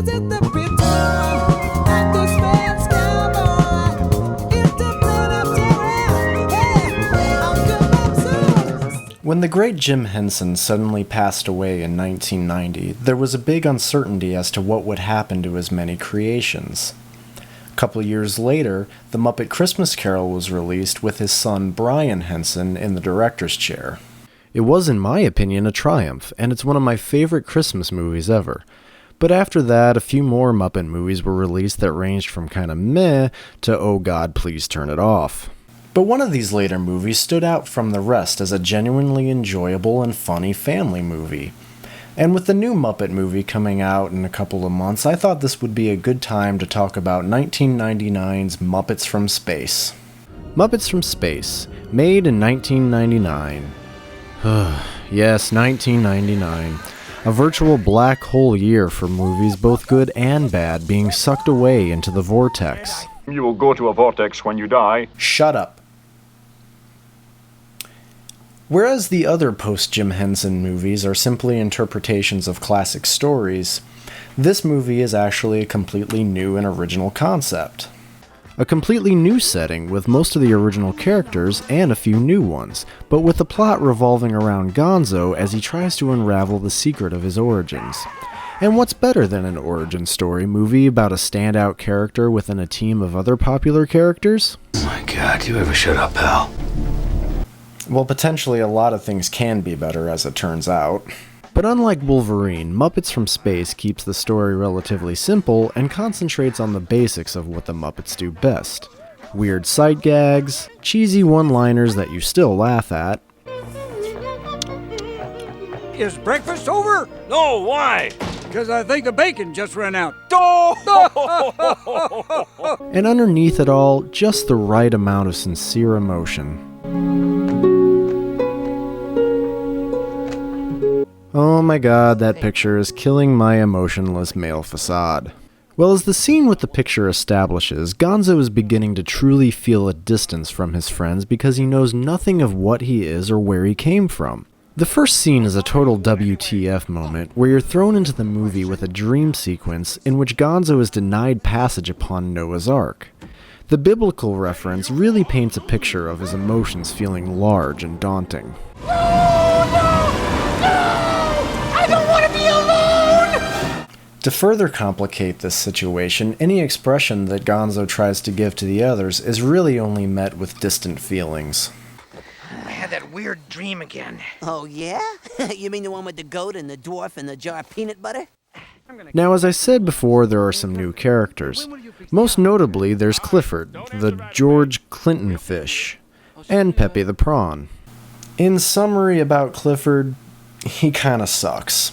Is it the return of the Spanish cowboy? Is the blood of terror? Hey, I'm coming soon. When the great Jim Henson suddenly passed away in 1990, there was a big uncertainty as to what would happen to his many creations. A couple years later, The Muppet Christmas Carol was released with his son Brian Henson in the director's chair. It was, in my opinion, a triumph, and it's one of my favorite Christmas movies ever. But after that, a few more Muppet movies were released that ranged from kinda meh to oh god, please turn it off. But one of these later movies stood out from the rest as a genuinely enjoyable and funny family movie. And with the new Muppet movie coming out in a couple of months, I thought this would be a good time to talk about 1999's Muppets from Space. Muppets from Space, made in 1999. Yes, 1999. A virtual black hole year for movies, both good and bad, being sucked away into the vortex. You will go to a vortex when you die. Shut up. Whereas the other post-Jim Henson movies are simply interpretations of classic stories, this movie is actually a completely new and original concept. A completely new setting with most of the original characters and a few new ones, but with the plot revolving around Gonzo as he tries to unravel the secret of his origins. And what's better than an origin story movie about a standout character within a team of other popular characters? Oh my god, you ever shut up, pal? Well, potentially a lot of things can be better, as it turns out. But unlike Wolverine, Muppets from Space keeps the story relatively simple and concentrates on the basics of what the Muppets do best. Weird sight gags, cheesy one-liners that you still laugh at. Is breakfast over? No, why? Because I think the bacon just ran out. And underneath it all, just the right amount of sincere emotion. Oh my god, that picture is killing my emotionless male facade. Well, as the scene with the picture establishes, Gonzo is beginning to truly feel a distance from his friends because he knows nothing of what he is or where he came from. The first scene is a total WTF moment, where you're thrown into the movie with a dream sequence in which Gonzo is denied passage upon Noah's Ark. The biblical reference really paints a picture of his emotions feeling large and daunting. I don't want to be alone! To further complicate this situation, any expression that Gonzo tries to give to the others is really only met with distant feelings. I had that weird dream again. Oh, yeah? You mean the one with the goat and the dwarf and the jar of peanut butter? Now, as I said before, there are some new characters. Most notably, there's Clifford, the George Clinton fish, and Pepe the prawn. In summary about Clifford, he kinda sucks.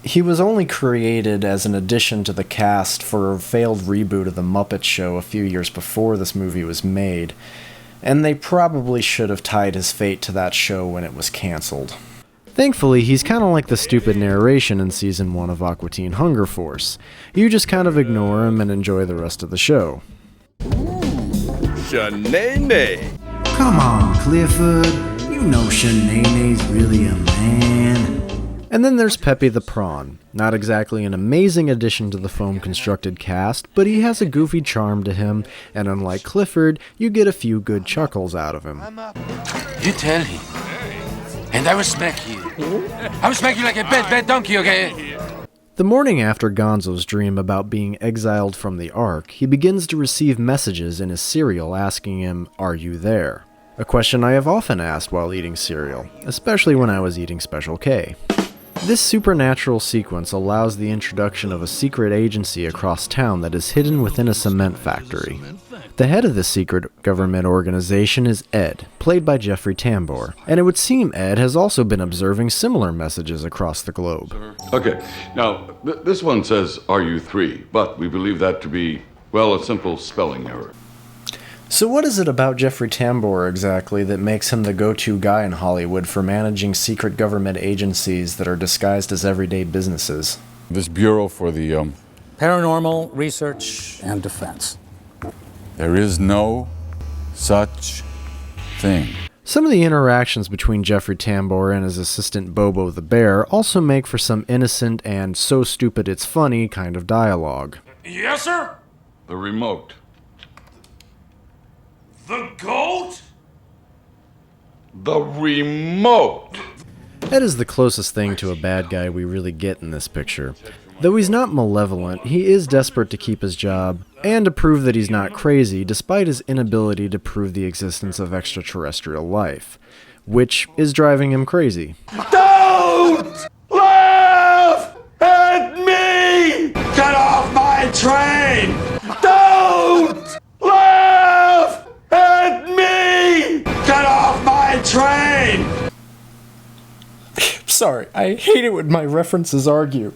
He was only created as an addition to the cast for a failed reboot of The Muppet Show a few years before this movie was made, and they probably should have tied his fate to that show when it was cancelled. Thankfully, he's kinda like the stupid narration in Season 1 of Aqua Teen Hunger Force. You just kind of ignore him and enjoy the rest of the show. Shanae. Come on, Clifford. You know Shanae's really a man. And then there's Pepe the Prawn. Not exactly an amazing addition to the foam-constructed cast, but he has a goofy charm to him, and unlike Clifford, you get a few good chuckles out of him. You tell him, and I will smack you. I will smack you like a bad donkey, okay? The morning after Gonzo's dream about being exiled from the Ark, he begins to receive messages in his cereal asking him, "Are you there?" A question I have often asked while eating cereal, especially when I was eating Special K. This supernatural sequence allows the introduction of a secret agency across town that is hidden within a cement factory. The head of this secret government organization is Ed, played by Jeffrey Tambor, and it would seem Ed has also been observing similar messages across the globe. Okay, now, this one says, "Are you three?" But we believe that to be, well, a simple spelling error. So what is it about Jeffrey Tambor exactly that makes him the go-to guy in Hollywood for managing secret government agencies that are disguised as everyday businesses? This Bureau for the, Paranormal Research and Defense. There is no such thing. Some of the interactions between Jeffrey Tambor and his assistant Bobo the Bear also make for some innocent and so stupid it's funny kind of dialogue. Yes, sir? The remote. The goat? The remote! Ed is the closest thing to a bad guy we really get in this picture. Though he's not malevolent, he is desperate to keep his job, and to prove that he's not crazy despite his inability to prove the existence of extraterrestrial life, which is driving him crazy. Don't laugh at me! Get off my train! Don't laugh at me! Get off my train! Sorry, I hate it when my references argue.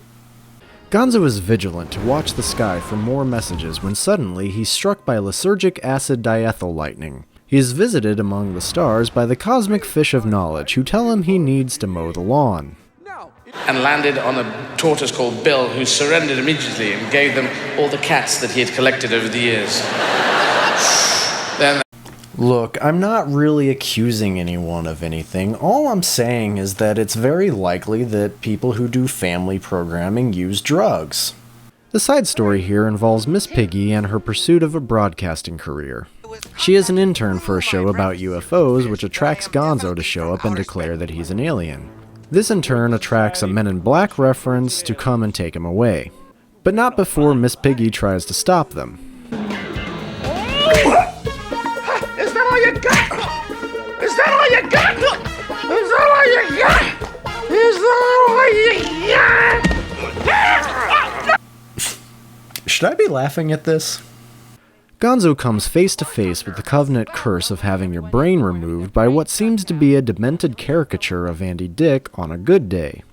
Gonzo is vigilant to watch the sky for more messages when suddenly he's struck by lysergic acid diethyl lightning. He is visited among the stars by the cosmic fish of knowledge who tell him he needs to mow the lawn. And landed on a tortoise called Bill, who surrendered immediately and gave them all the cats that he had collected over the years. Then Look, I'm not really accusing anyone of anything. All I'm saying is that it's very likely that people who do family programming use drugs. The side story here involves Miss Piggy and her pursuit of a broadcasting career. She is an intern for a show about UFOs, which attracts Gonzo to show up and declare that he's an alien. This in turn attracts a Men in Black reference to come and take him away. But not before Miss Piggy tries to stop them. Is that all you got? Is that all you got? Is that all you got? Is that all you got? Should I be laughing at this? Gonzo comes face to face with the Covenant curse of having your brain removed by what seems to be a demented caricature of Andy Dick on a good day.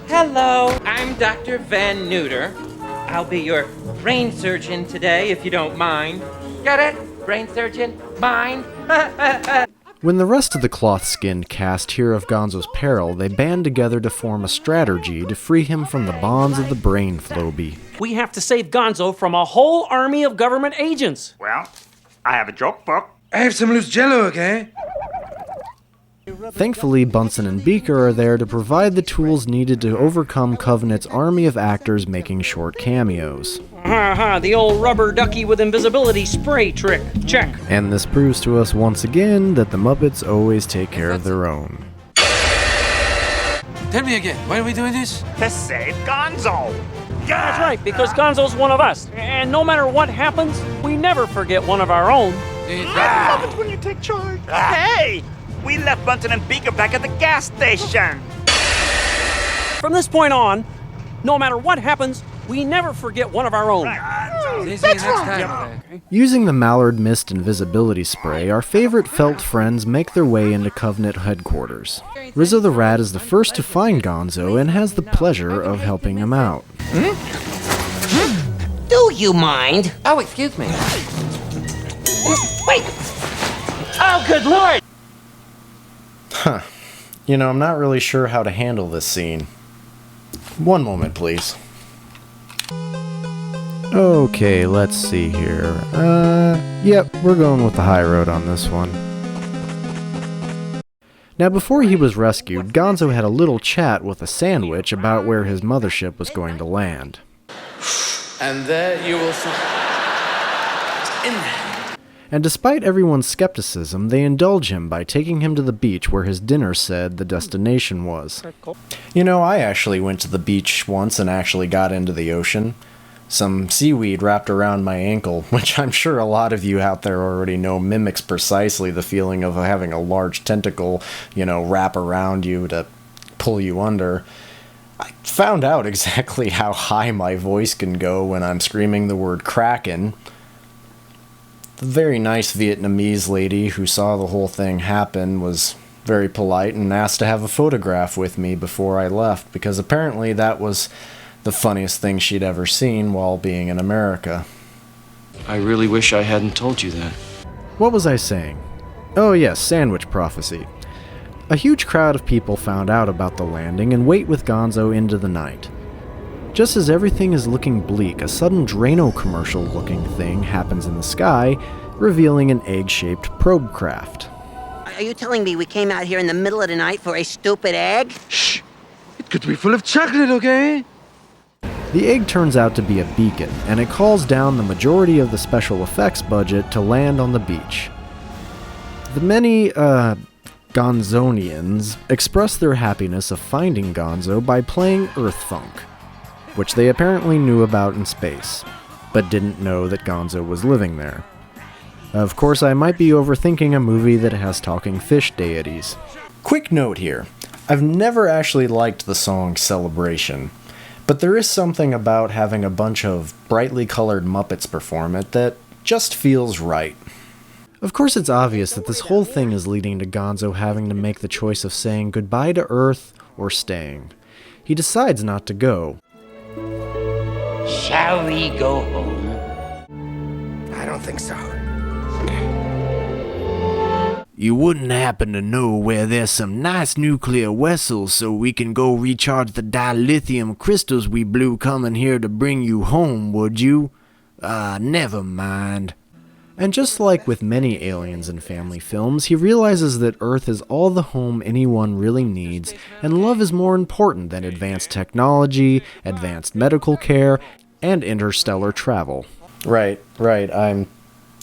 Hello, I'm Dr. Van Neuter. I'll be your brain surgeon today, if you don't mind. Get it? Brain surgeon? Mind? When the rest of the cloth-skinned cast hear of Gonzo's peril, they band together to form a strategy to free him from the bonds of the brain phlobe. We have to save Gonzo from a whole army of government agents. Well, I have a joke book. I have some loose jello, okay? Thankfully, Bunsen and Beaker are there to provide the tools needed to overcome Covenant's army of actors making short cameos. The old rubber ducky with invisibility spray trick. Check. And this proves to us once again that the Muppets always take care of their own. Tell me again, why are we doing this? To save Gonzo. That's right, because Gonzo's one of us. And no matter what happens, we never forget one of our own. I love it when you take charge. Hey! We left Bunsen and Beaker back at the gas station. From this point on, no matter what happens, we never forget one of our own. That's right. Using the Mallard Mist invisibility spray, our favorite felt friends make their way into Covenant headquarters. Rizzo the Rat is the first to find Gonzo and has the pleasure of helping him out. Do you mind? Oh, excuse me. Wait! Oh, good lord! Huh. You know, I'm not really sure how to handle this scene. One moment, please. Okay, let's see here. Yep, we're going with the high road on this one. Now, before he was rescued, Gonzo had a little chat with a sandwich about where his mothership was going to land. And there you will find. In there. And despite everyone's skepticism, they indulge him by taking him to the beach where his dinner said the destination was. You know, I actually went to the beach once and actually got into the ocean. Some seaweed wrapped around my ankle, which I'm sure a lot of you out there already know mimics precisely the feeling of having a large tentacle, wrap around you to pull you under. I found out exactly how high my voice can go when I'm screaming the word Kraken. The very nice Vietnamese lady who saw the whole thing happen was very polite and asked to have a photograph with me before I left, because apparently that was the funniest thing she'd ever seen while being in America. I really wish I hadn't told you that. What was I saying? Oh yes, sandwich prophecy. A huge crowd of people found out about the landing and wait with Gonzo into the night. Just as everything is looking bleak, a sudden Drano commercial-looking thing happens in the sky, revealing an egg-shaped probe craft. Are you telling me we came out here in the middle of the night for a stupid egg? Shh! It could be full of chocolate, okay? The egg turns out to be a beacon, and it calls down the majority of the special effects budget to land on the beach. The many, Gonzonians express their happiness of finding Gonzo by playing Earth Funk, which they apparently knew about in space, but didn't know that Gonzo was living there. Of course, I might be overthinking a movie that has talking fish deities. Quick note here, I've never actually liked the song Celebration, but there is something about having a bunch of brightly colored Muppets perform it that just feels right. Of course, it's obvious that this whole thing is leading to Gonzo having to make the choice of saying goodbye to Earth or staying. He decides not to go. Shall we go home? I don't think so. You wouldn't happen to know where there's some nice nuclear vessels so we can go recharge the dilithium crystals we blew coming here to bring you home, would you? Never mind. And just like with many aliens and family films, he realizes that Earth is all the home anyone really needs, and love is more important than advanced technology, advanced medical care, and interstellar travel. Right. I'm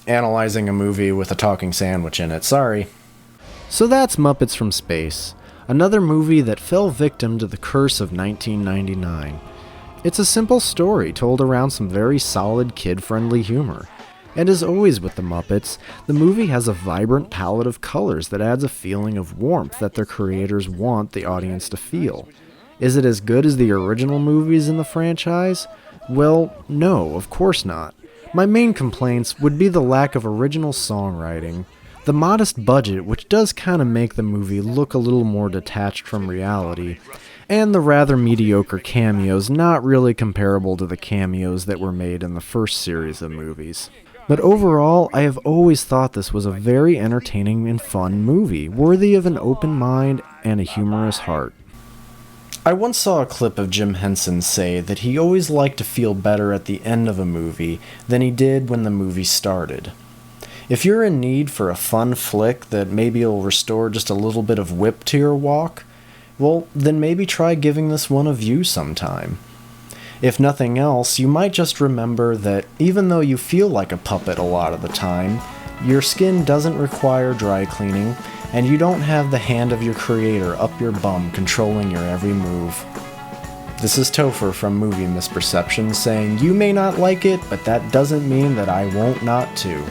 analyzing a movie with a talking sandwich in it, sorry. So that's Muppets from Space, another movie that fell victim to the curse of 1999. It's a simple story told around some very solid kid-friendly humor. And as always with the Muppets, the movie has a vibrant palette of colors that adds a feeling of warmth that their creators want the audience to feel. Is it as good as the original movies in the franchise? Well, no, of course not. My main complaints would be the lack of original songwriting, the modest budget, which does kind of make the movie look a little more detached from reality, and the rather mediocre cameos not really comparable to the cameos that were made in the first series of movies. But overall, I have always thought this was a very entertaining and fun movie, worthy of an open mind and a humorous heart. I once saw a clip of Jim Henson say that he always liked to feel better at the end of a movie than he did when the movie started. If you're in need for a fun flick that maybe will restore just a little bit of whip to your walk, well, then maybe try giving this one a view sometime. If nothing else, you might just remember that even though you feel like a puppet a lot of the time, your skin doesn't require dry cleaning, and you don't have the hand of your creator up your bum controlling your every move. This is Topher from Movie Misperception saying, you may not like it, but that doesn't mean that I won't not to.